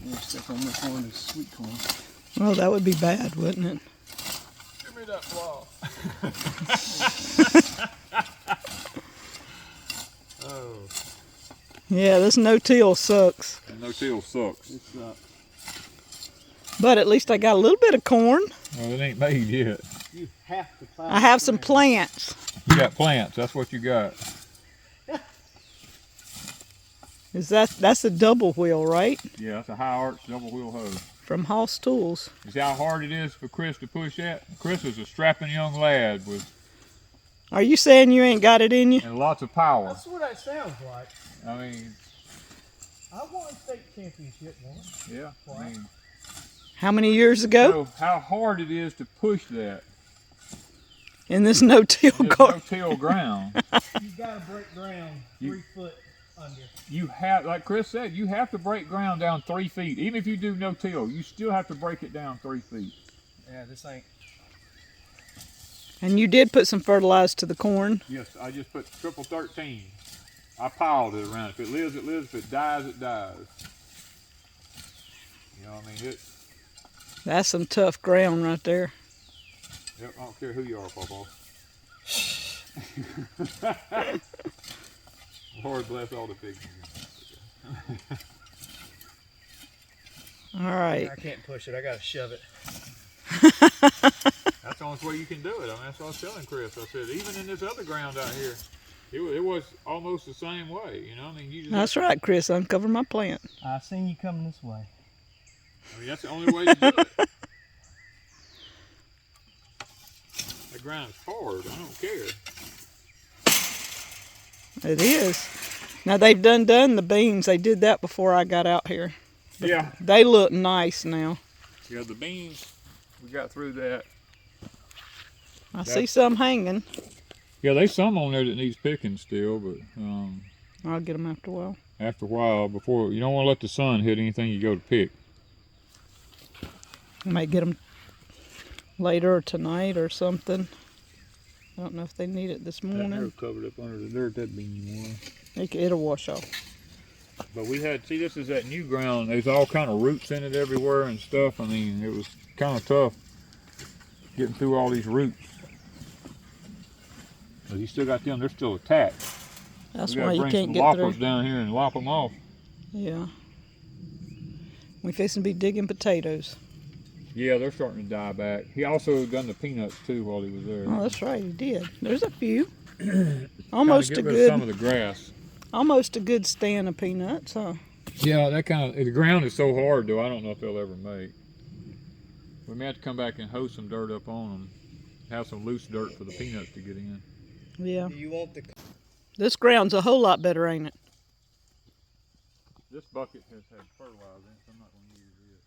We'll stick on this one is sweet corn. Oh, that would be bad, wouldn't it? Give me that flaw. Oh. Yeah, this no-till sucks. No-till sucks. It sucks. But at least I got a little bit of corn. Well, it ain't made yet. You have to find I have some plants. You got plants, that's what you got. That's a double wheel, right? Yeah, that's a high arch double wheel hoe. From Hoss Tools. You see how hard it is for Chris to push that? Chris is a strapping young lad with Are you saying you ain't got it in you? and lots of power. That's what that sounds like. I mean, I won a state championship once. yeah. I mean, How many years ago? so how hard it is to push that In this no-till in this garden. no-till ground. You gotta break ground 3 foot under. You have, like Chris said, you have to break ground down 3 feet. Even if you do no-till, you still have to break it down 3 feet. Yeah, this ain't. And you did put some fertilizer to the corn. Yes, I just put triple 13. I piled it around. If it lives, it lives. If it dies, it dies. You know what I mean? That's some tough ground right there. Yep, I don't care who you are, Pawpaw. Lord bless all the pigs. All right. I can't push it. I gotta shove it. That's the only way you can do it. I mean, that's what I was telling Chris. I said, even in this other ground out here, it was almost the same way. You know, I mean, you just That's right, Chris. Uncover my plant. I seen you coming this way. I mean, that's the only way to do it. The ground is hard. I don't care. It is. Now they've done the beans. They did that before I got out here. But yeah. they look nice now. Yeah, the beans, we got through that. I see some hanging. Yeah, there's some on there that needs picking still, but I'll get them after a while. after a while, before you don't want to let the sun hit anything you go to pick. I might get them later or tonight or something. I don't know if they need it this morning. Covered up under the dirt, that'd be more. It'll wash off. But we had, see, this is that new ground. There's all kind of roots in it everywhere and stuff. I mean, it was kind of tough getting through all these roots. But you still got them, they're still attached. That's We why gotta you bring can't some get loppers through. down here and lop them off. Yeah. We fixing to be digging potatoes. Yeah, they're starting to die back. He also done the peanuts too while he was there. Oh, that's right, he did. There's a few. Kinda Almost get a rid of some of good, the grass. almost a good stand of peanuts, huh? Yeah, that kind of, the ground is so hard though, I don't know if they'll ever make. We may have to come back and hoe some dirt up on them. Have some loose dirt for the peanuts to get in. Yeah. Do you want the? This ground's a whole lot better, ain't it? This bucket has had fertilizer in it, so I'm not going to use it.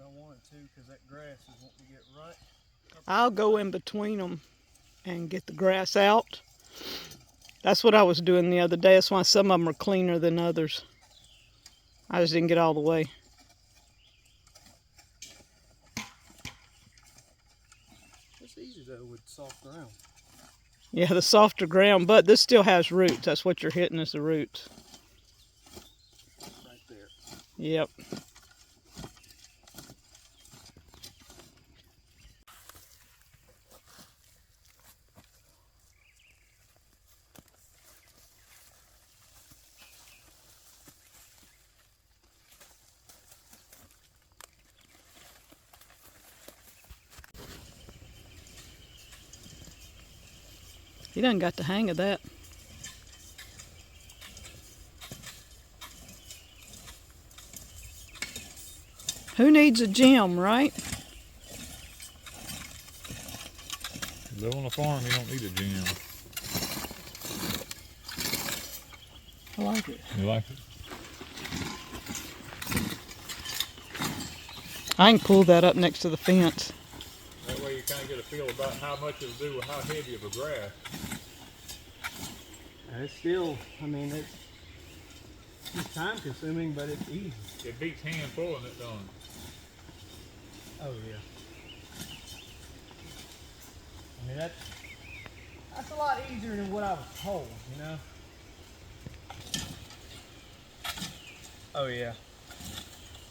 I wanted to, because that grass is wanting to get right. I'll go in between them and get the grass out. That's what I was doing the other day. That's why some of them are cleaner than others. I just didn't get all the way. It's easy though with soft ground. Yeah, the softer ground, but this still has roots. That's what you're hitting is the roots. Right there. Yep. He done got the hang of that. Who needs a gym, right? You live on a farm, you don't need a gym. I like it. You like it? I can pull that up next to the fence. That way you kind of get a feel about how much it'll do with how heavy of a grass. And it's still, I mean, it's time consuming, but it's easy. It beats hand pulling it, don't it? Oh yeah. mean, that's a lot easier than what I was told, you know? Oh yeah,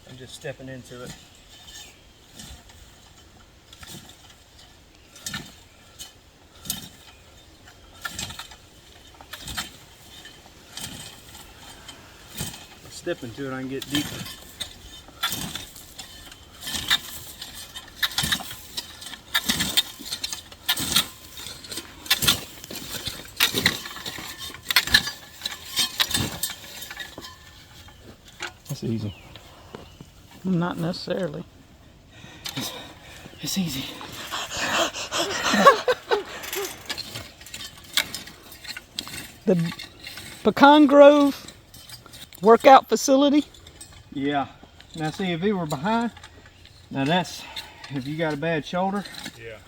I'm just stepping into it. Step into it, I can get deeper. That's easy. Not necessarily. It's easy. The Pecan Grove workout facility. Yeah. Now see, if he were behind, now that's, if you got a bad shoulder, Yeah.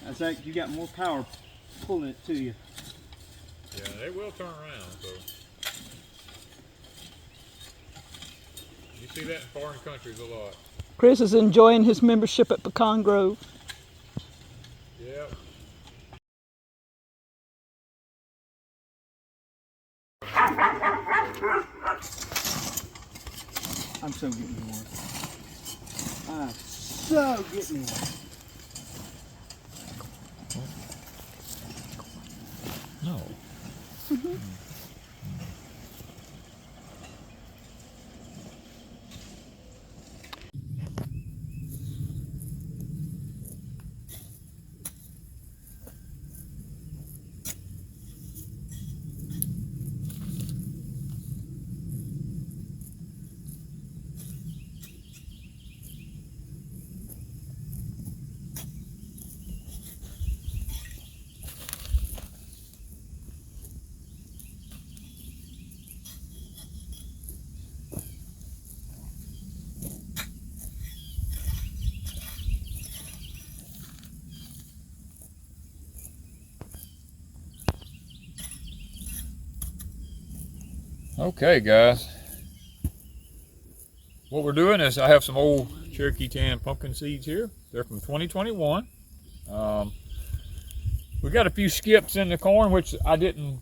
that's like you got more power pulling it to you. Yeah, they will turn around, so. You see that in foreign countries a lot. Chris is enjoying his membership at Pecan Grove. Yep. I'm so getting me one. I'm so getting me one. No. Okay, guys. What we're doing is I have some old Cherokee Tan pumpkin seeds here. They're from 2021. We got a few skips in the corn, which I didn't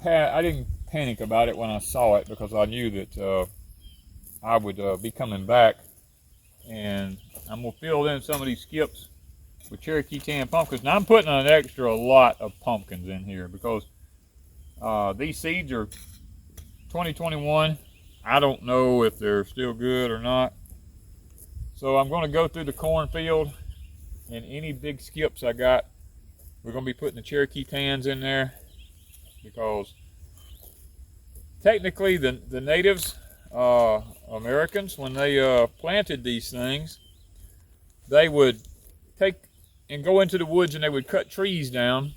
panic about it when I saw it because I knew that I would be coming back, and I'm gonna fill in some of these skips with Cherokee Tan pumpkins. Now I'm putting an extra lot of pumpkins in here because these seeds are 2021. I don't know if they're still good or not. So I'm going to go through the cornfield, and any big skips I got, we're going to be putting the Cherokee Tans in there because technically the natives, Americans, when they planted these things, they would take and go into the woods and they would cut trees down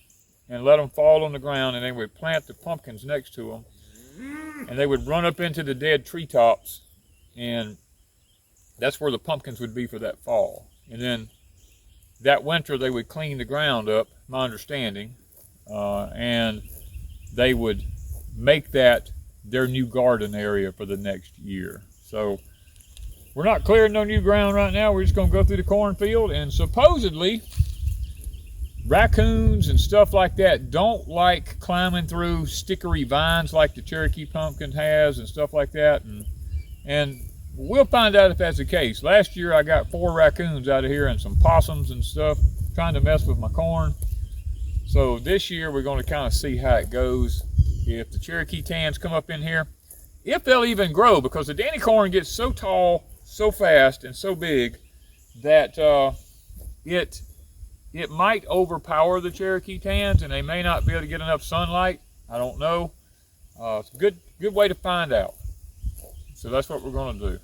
and let them fall on the ground, and they would plant the pumpkins next to them. And they would run up into the dead treetops, and that's where the pumpkins would be for that fall. And then that winter they would clean the ground up, my understanding, and they would make that their new garden area for the next year. So we're not clearing no new ground right now. We're just going to go through the cornfield, and supposedly raccoons and stuff like that don't like climbing through stickery vines like the Cherokee pumpkin has and stuff like that, and we'll find out if that's the case. Last year I got 4 raccoons out of here and some possums and stuff trying to mess with my corn. So this year we're going to kind of see how it goes. If the Cherokee Tans come up in here, if they'll even grow, because the Danny corn gets so tall so fast and so big that it might overpower the Cherokee Tans, and they may not be able to get enough sunlight. I don't know. It's a good way to find out. So that's what we're going to do.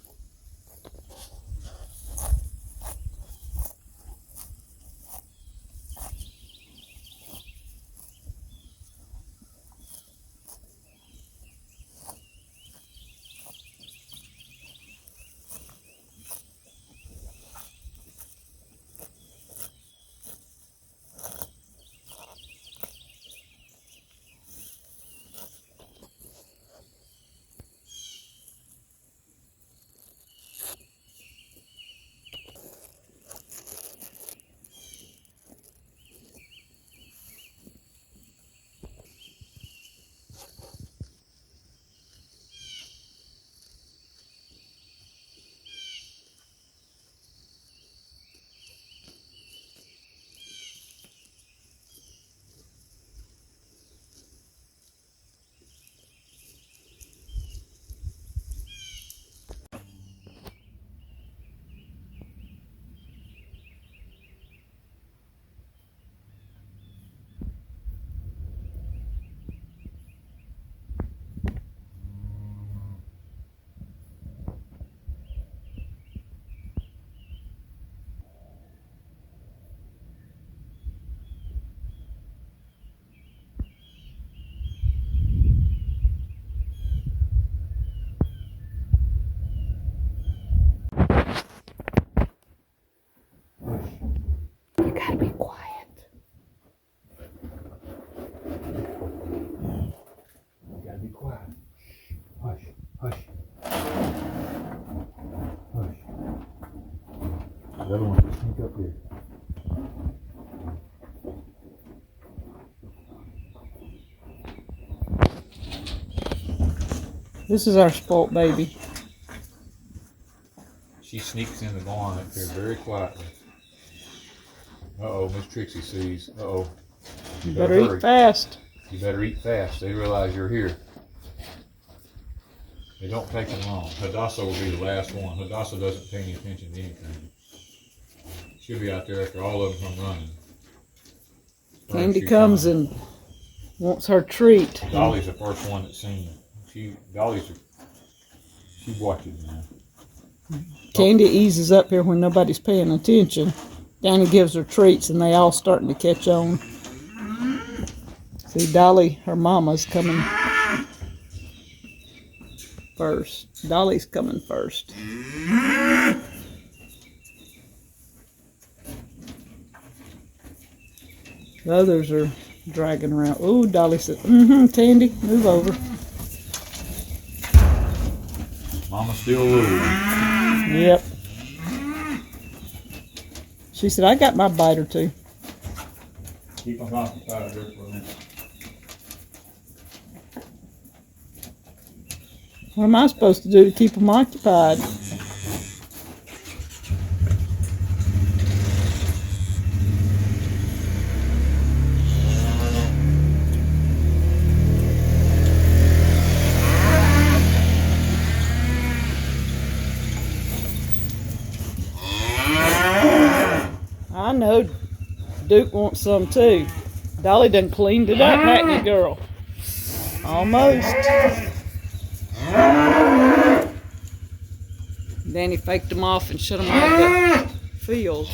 up here. This is our spoilt baby. She sneaks in the barn up here very quietly. Uh-oh, Miss Trixie sees. Uh-oh. You better eat fast. You better eat fast. They realize you're here. They don't take them long. Hadassah will be the last one. Hadassah doesn't pay any attention to anything. She'll be out there after all of them come running. Candy comes and wants her treat. Dolly's the first one that's seen her. She watches now. Candy eases up here when nobody's paying attention. Danny gives her treats and they all starting to catch on. See, Dolly, her mama's coming first. Dolly's coming first. The others are dragging around. Ooh, Dolly said, Candy, move over. Mama's still ruling. Yep. She said, I got my bite or two. Keep them occupied there for a minute. What am I supposed to do to keep them occupied? I know Duke wants some too. Dolly done cleaned it up, hadn't you, girl? Almost. Danny faked them off and shut them out of the field.